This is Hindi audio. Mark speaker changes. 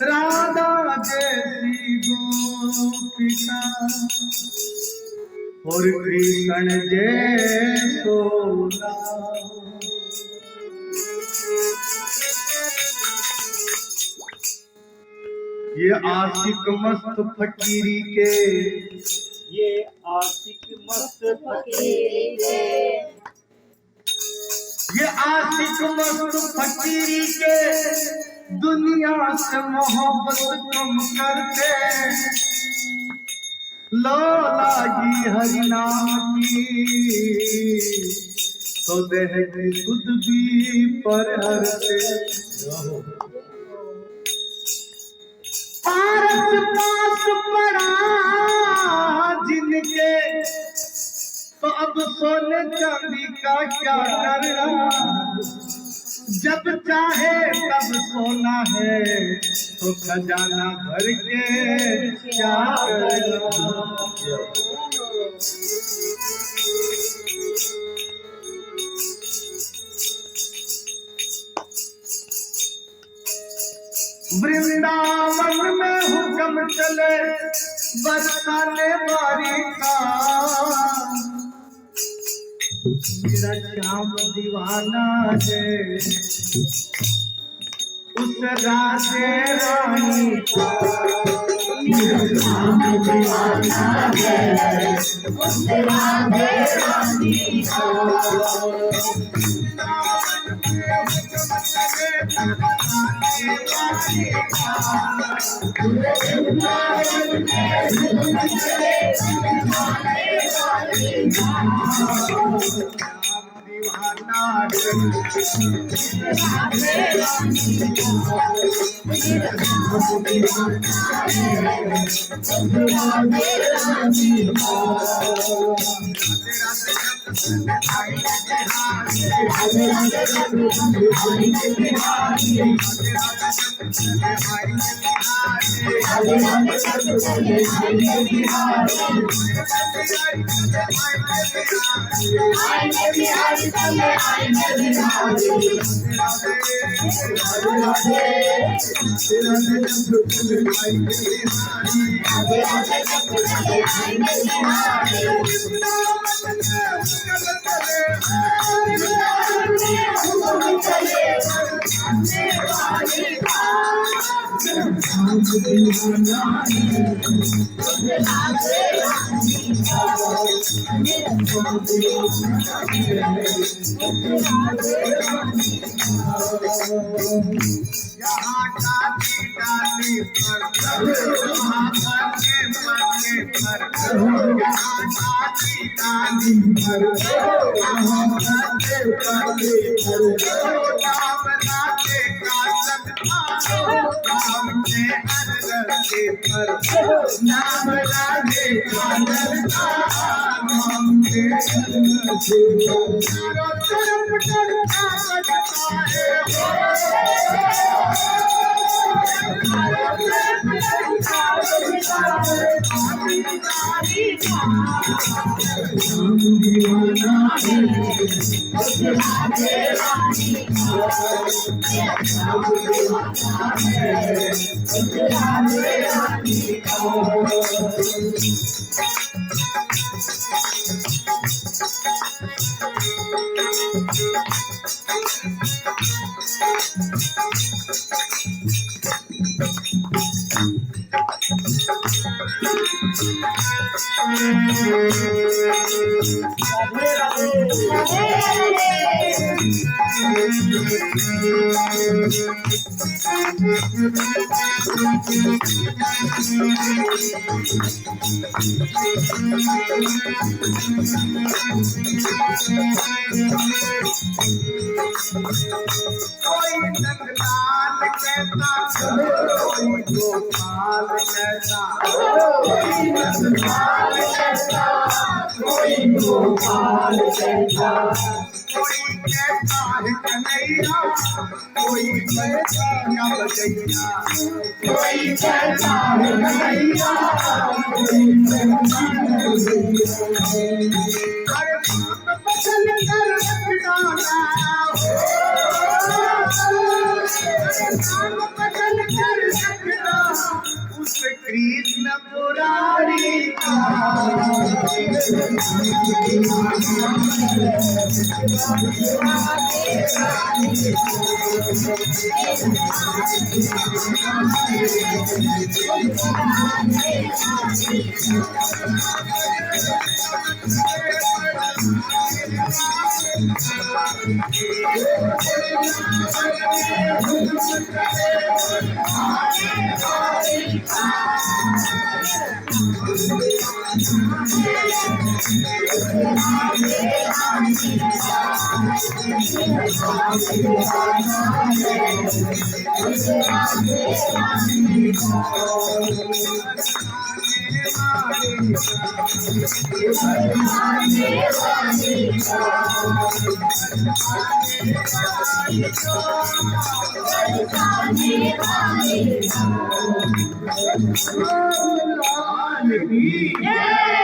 Speaker 1: राधा जैसी गोपिका और कृष्ण जैसो ये आशिक मस्त फकीरी के,
Speaker 2: ये आशिक मस्त फकीरी के,
Speaker 1: ये आशिक मस्त फकीरी के दुनिया से मोहब्बत कम करते, लागी हरि नाम की तो देह की सुध भी पर हरते। पारस पास पड़ा जिनके तो अब सोने चांदी का क्या करना, जब चाहे तब सोना है तो खजाना भर के क्या करना। वृंदावन में हुक्म चले बरसाने बारी का, मेरा श्याम दीवाना है उस राधे रानी का, मेरा श्याम दीवाना है उस राधे रानी का। भगवान की